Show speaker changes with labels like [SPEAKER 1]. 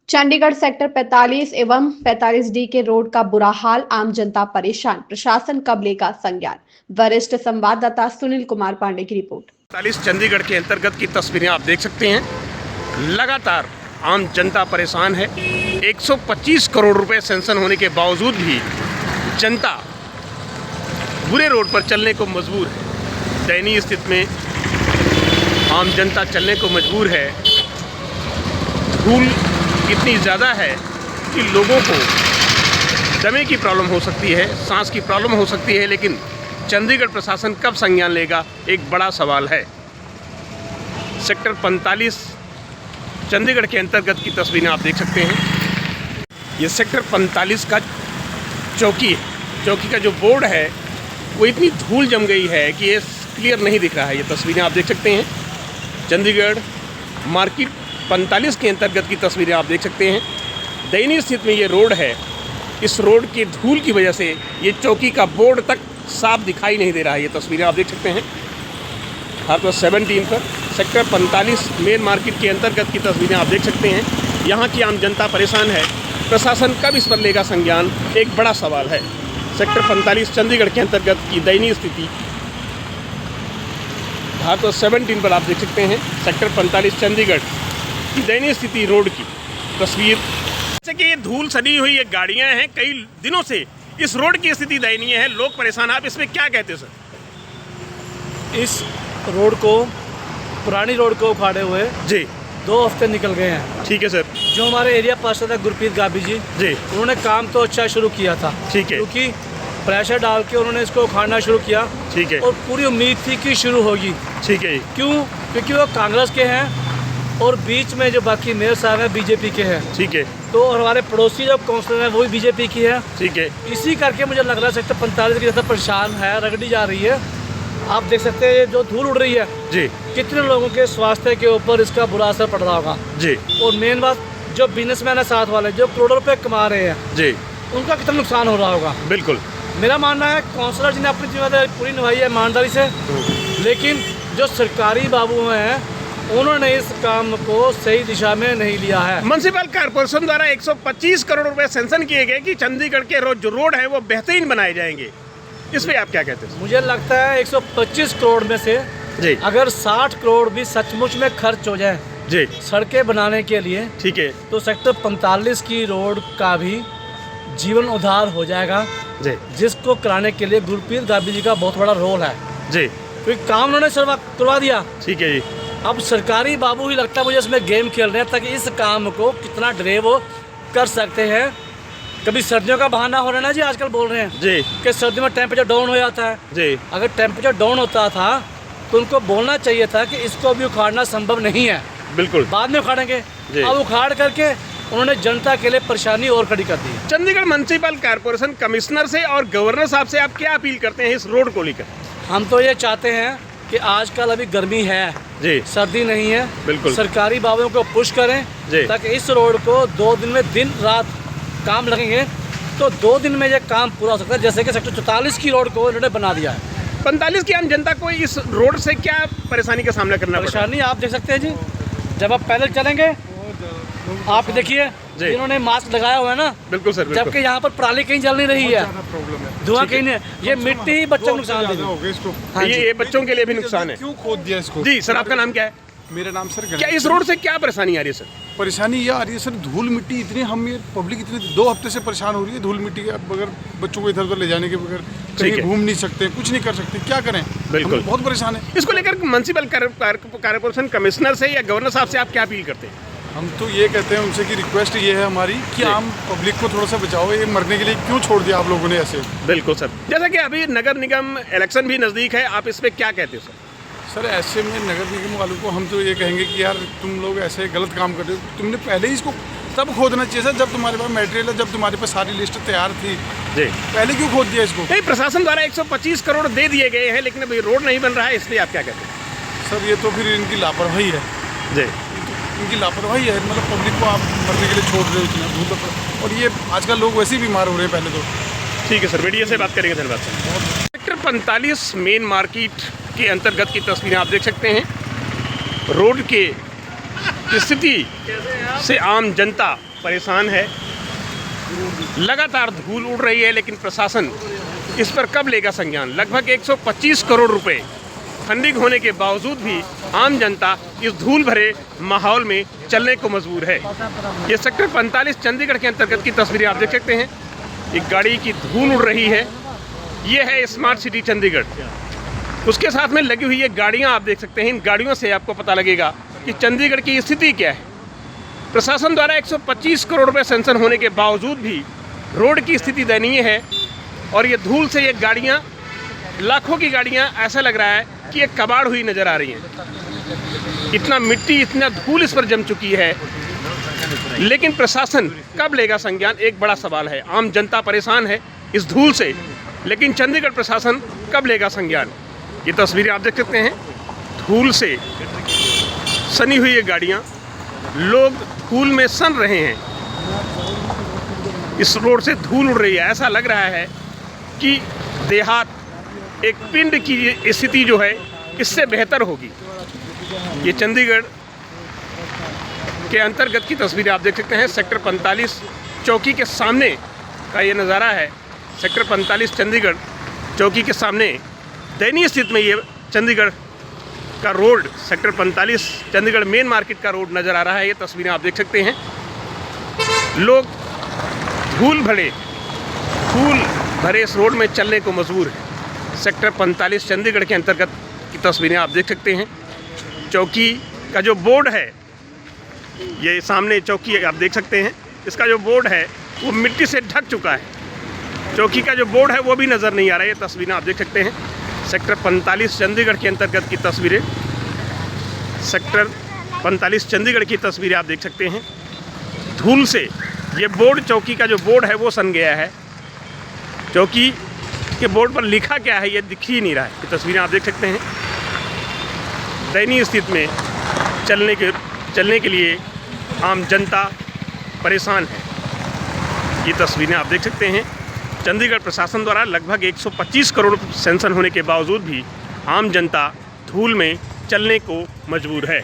[SPEAKER 1] Chandigarh sector 45 एवं 45D के road का बुरा हाल, आम जनता परेशान, प्रशासन कब लेगा संज्ञान। वरिष्ठ संवाददाता सुनील कुमार पांडे की रिपोर्ट।
[SPEAKER 2] 45 चंडीगढ़ के अंतर्गत की तस्वीरें आप देख सकते हैं। लगातार आम जनता परेशान है। 125 करोड़ रुपए सैंक्शन होने के बावजूद भी जनता बुरे रोड पर चलने को मजबूर है। दयनीय स्थिति में आम जनता चलने को मजबूर है। धूल इतनी ज़्यादा है कि लोगों को दमे की प्रॉब्लम हो सकती है, सांस की प्रॉब्लम हो सकती है, लेकिन चंडीगढ़ प्रशासन कब संज्ञान लेगा, एक बड़ा सवाल है। सेक्टर 45 चंडीगढ़ के अंतर्गत की तस्वीरें आप देख सकते हैं। ये सेक्टर 45 का चौकी है। चौकी का जो बोर्ड है वो इतनी धूल जम गई है कि ये क्लियर नहीं दिख रहा है। ये तस्वीरें आप देख सकते हैं। चंडीगढ़ मार्केट 45 के अंतर्गत की तस्वीरें आप देख सकते हैं। दयनीय स्थिति में ये रोड है। इस रोड की धूल की वजह से ये चौकी का बोर्ड तक साफ दिखाई नहीं दे रहा है। ये तस्वीरें आप देख सकते हैं। हाईवे 17 पर सेक्टर 45 मेन मार्केट के अंतर्गत की तस्वीरें आप देख सकते हैं। यहाँ की आम जनता परेशान है। प्रशासन कब इस पर लेगा संज्ञान, एक बड़ा सवाल है। सेक्टर 45 चंडीगढ़ के अंतर्गत की दयनीय स्थिति हाईवे 17 पर आप देख सकते हैं। सेक्टर 45 चंडीगढ़ की दयनीय स्थिति, रोड की तस्वीर। जैसे कि ये धूल सड़ी हुई ये गाड़ियां हैं, कई दिनों से इस रोड की स्थिति दयनीय है, लोग परेशान। आप इसमें क्या कहते हैं सर?
[SPEAKER 3] इस रोड को, पुरानी रोड को उखाड़े हुए
[SPEAKER 2] जी
[SPEAKER 3] 2 हफ्ते निकल गए हैं।
[SPEAKER 2] ठीक है सर।
[SPEAKER 3] जो हमारे एरिया पार्षद है गुरप्रीत गाबी जी, उन्होंने काम तो अच्छा शुरू किया था।
[SPEAKER 2] ठीक है।
[SPEAKER 3] क्योंकि प्रेशर डाल के उन्होंने इसको उखाड़ना शुरू किया।
[SPEAKER 2] ठीक है।
[SPEAKER 3] और पूरी उम्मीद थी कि शुरू होगी।
[SPEAKER 2] ठीक है।
[SPEAKER 3] क्यों? क्योंकि वो कांग्रेस के हैं और बीच में जो बाकी मेयर साहब हैं बीजेपी के हैं।
[SPEAKER 2] ठीक है।
[SPEAKER 3] तो और हमारे पड़ोसी जो काउंसलर हैं वो भी बीजेपी की है।
[SPEAKER 2] ठीक है।
[SPEAKER 3] इसी करके मुझे लग रहा है सेक्टर 45 की ज़्यादा परेशान है, रगड़ी जा रही है। आप देख सकते हैं जो धूल उड़ रही है
[SPEAKER 2] जी,
[SPEAKER 3] कितने लोगों के स्वास्थ्य के ऊपर इसका बुरा असर पड़ रहा होगा
[SPEAKER 2] जी।
[SPEAKER 3] और मेन बात, जो बिजनेसमैन है साथ वाले जो करोड़ों रुपए कमा रहे हैं
[SPEAKER 2] जी,
[SPEAKER 3] उनका कितना नुकसान हो रहा होगा।
[SPEAKER 2] बिल्कुल।
[SPEAKER 3] मेरा मानना है काउंसलर जी ने अपनी जिम्मेदारी पूरी निभाई है ईमानदारी से, लेकिन जो सरकारी बाबू हैं उन्होंने इस काम को सही दिशा में नहीं लिया है।
[SPEAKER 2] म्युनिसिपल कॉर्पोरेशन द्वारा 125 करोड़ रुपए सैंक्शन किए गए कि चंडीगढ़ के जो रोड है वो बेहतरीन बनाए जाएंगे। इस पे आप क्या कहते हैं?
[SPEAKER 3] मुझे लगता है 125 करोड़ में से
[SPEAKER 2] जी,
[SPEAKER 3] अगर 60 करोड़ भी सचमुच में खर्च हो जाए
[SPEAKER 2] जी,
[SPEAKER 3] सड़कें बनाने के लिए,
[SPEAKER 2] ठीक है,
[SPEAKER 3] तो सेक्टर 45 की रोड का भी जीवन उद्धार हो जाएगा,
[SPEAKER 2] जी,
[SPEAKER 3] जिसको कराने के लिए गुरप्रीत गाबी जी का बहुत बड़ा रोल है।
[SPEAKER 2] जी,
[SPEAKER 3] क्योंकि काम उन्होंने करवा दिया।
[SPEAKER 2] ठीक है जी।
[SPEAKER 3] अब सरकारी बाबू ही लगता है मुझे इसमें गेम खेल रहे हैं ताकि इस काम को कितना डरे वो कर सकते हैं। कभी सर्दियों का बहाना हो रहा है ना जी, आजकल बोल रहे हैं
[SPEAKER 2] जी
[SPEAKER 3] कि सर्दी में टेम्परेचर डाउन हो जाता है।
[SPEAKER 2] जी,
[SPEAKER 3] अगर टेम्परेचर डाउन होता था तो उनको बोलना चाहिए था कि इसको अभी उखाड़ना संभव नहीं है,
[SPEAKER 2] बिल्कुल,
[SPEAKER 3] बाद में उखाड़ेंगे। अब उखाड़ करके उन्होंने जनता के लिए परेशानी और खड़ी कर दी।
[SPEAKER 2] चंडीगढ़ म्युनिसिपल कॉर्पोरेशन कमिश्नर से और गवर्नर साहब से आप क्या अपील करते हैं इस रोड को लेकर?
[SPEAKER 3] हम तो ये चाहते हैं कि आजकल अभी गर्मी है
[SPEAKER 2] जी,
[SPEAKER 3] सर्दी नहीं है,
[SPEAKER 2] बिल्कुल,
[SPEAKER 3] सरकारी बाबुओं को पुश करें ताकि इस रोड को 2 दिन में दिन रात काम लगेंगे तो 2 दिन में ये काम पूरा हो सकता है। जैसे कि सेक्टर 44 की रोड को इन्होंने बना दिया है।
[SPEAKER 2] 45 की आम जनता को इस रोड से क्या परेशानी का सामना करना पड़ रहा है?
[SPEAKER 3] परेशानी आप देख सकते हैं जी, जब आप पैदल चलेंगे आप देखिए इन्होंने मास्क लगाया हुआ है ना,
[SPEAKER 2] बिल्कुल सर, बिल्कुल।
[SPEAKER 3] जबकि यहाँ पर पराली कहीं जल नहीं रही है, धुआं कहीं नहीं, ये मिट्टी ही बच्चों को नुकसान देगी।
[SPEAKER 2] ये बच्चों के लिए भी नुकसान है।
[SPEAKER 4] क्यों खोद दिया इसको?
[SPEAKER 2] जी सर, आपका नाम क्या है?
[SPEAKER 4] मेरा नाम सर
[SPEAKER 2] क्या इस रोड से क्या परेशानी आ रही है सर?
[SPEAKER 4] परेशानी ये आ रही है सर, धूल मिट्टी इतनी, हम ये पब्लिक इतनी 2 हफ्ते से परेशान हो रही है धूल मिट्टी के बगैर, बच्चों को इधर उधर ले जाने के बगैर कहीं घूम नहीं सकते, कुछ नहीं कर सकते, क्या करें?
[SPEAKER 2] बिल्कुल,
[SPEAKER 4] बहुत परेशान है।
[SPEAKER 2] इसको लेकर म्युनिसिपल कॉर्पोरेशन कमिश्नर से या गवर्नर साहब से आप क्या अपील करते हैं?
[SPEAKER 4] हम तो ये कहते हैं उनसे कि रिक्वेस्ट ये है हमारी कि आम पब्लिक को थोड़ा सा बचाओ, ये मरने के लिए क्यों छोड़ दिया आप लोगों ने ऐसे?
[SPEAKER 2] बिल्कुल सर। जैसा कि अभी नगर निगम इलेक्शन भी नज़दीक है, आप इस पर क्या कहते हो सर?
[SPEAKER 4] सर ऐसे में नगर निगम वालों को हम तो ये कहेंगे कि यार तुम लोग ऐसे गलत काम कर रहे हो, तुमने पहले ही इसको तब खोदना चाहिए सर जब तुम्हारे पास मटेरियल है, जब तुम्हारे पास सारी लिस्ट तैयार थी जी, पहले क्यों खोद दिया इसको?
[SPEAKER 2] नहीं, प्रशासन द्वारा 125 करोड़ दे दिए गए हैं लेकिन अभी रोड नहीं बन रहा है, इसलिए आप क्या कहते हैं?
[SPEAKER 4] सर ये तो फिर इनकी लापरवाही है
[SPEAKER 2] जी,
[SPEAKER 4] इनकी लापरवाही है, मतलब पब्लिक को आप मरने के लिए छोड़ रहे हो इतना धूल पर, और ये आजकल लोग वैसे ही बीमार हो रहे हैं पहले तो। ठीक है
[SPEAKER 2] सर, मीडिया से बात करेंगे, धन्यवाद सर। सेक्टर 45 मेन मार्केट के अंतर्गत की तस्वीरें आप देख सकते हैं। रोड के स्थिति से आम जनता परेशान है। लगातार धूल उड़ रही है, लेकिन प्रशासन इस पर कब लेगा संज्ञान। लगभग 125 करोड़ रुपए फंडिंग होने के बावजूद भी आम जनता इस धूल भरे माहौल में चलने को मजबूर है। ये सेक्टर 45 चंडीगढ़ के अंतर्गत की तस्वीरें आप देख सकते हैं। एक गाड़ी की धूल उड़ रही है। ये है स्मार्ट सिटी चंडीगढ़। उसके साथ में लगी हुई ये गाड़ियाँ आप देख सकते हैं। इन गाड़ियों से आपको पता लगेगा कि चंडीगढ़ की स्थिति क्या है। प्रशासन द्वारा 125 करोड़ रुपए सैंक्शन होने के बावजूद भी रोड की स्थिति दयनीय है। और ये धूल से ये गाड़ियाँ, लाखों की गाड़ियाँ, ऐसा लग रहा है कि ये कबाड़ हुई नज़र आ रही हैं। इतना मिट्टी, इतना धूल इस पर जम चुकी है, लेकिन प्रशासन कब लेगा संज्ञान, एक बड़ा सवाल है। आम जनता परेशान है इस धूल से, लेकिन चंडीगढ़ प्रशासन कब लेगा संज्ञान। ये तस्वीरें आप देख सकते हैं। धूल से सनी हुई ये गाड़ियाँ, लोग धूल में सन रहे हैं। इस रोड से धूल उड़ रही है। ऐसा लग रहा है कि देहात, एक पिंड की स्थिति जो है इससे बेहतर होगी। ये चंडीगढ़ के अंतर्गत की तस्वीरें आप देख सकते हैं। सेक्टर 45 चौकी के सामने का ये नज़ारा है। सेक्टर 45 चंडीगढ़ चौकी के सामने दयनीय स्थिति में ये चंडीगढ़ का road, sector 45 Chandigarh main market का रोड नज़र आ रहा है। ये तस्वीरें आप देख सकते हैं। लोग धूल भरे इस रोड में चलने को मजबूर है। सेक्टर 45 चंडीगढ़ के अंतर्गत की तस्वीरें आप देख सकते हैं। चौकी का जो बोर्ड है, ये सामने चौकी आप देख सकते हैं, इसका जो बोर्ड है वो मिट्टी से ढक चुका है। चौकी का जो बोर्ड है वो भी नज़र नहीं आ रहा है। ये तस्वीरें आप देख सकते हैं। सेक्टर 45 चंडीगढ़ के अंतर्गत की तस्वीरें, सेक्टर 45 चंडीगढ़ की तस्वीरें आप देख सकते हैं। धूल से ये बोर्ड, चौकी का जो बोर्ड है वो सन गया है। चौकी के बोर्ड पर लिखा क्या है ये दिख ही नहीं रहा है। ये तस्वीरें आप देख सकते हैं। दयनीय स्थिति में चलने के लिए आम जनता परेशान है। ये तस्वीरें आप देख सकते हैं। चंडीगढ़ प्रशासन द्वारा लगभग 125 करोड़ सैंक्शन होने के बावजूद भी आम जनता धूल में चलने को मजबूर है।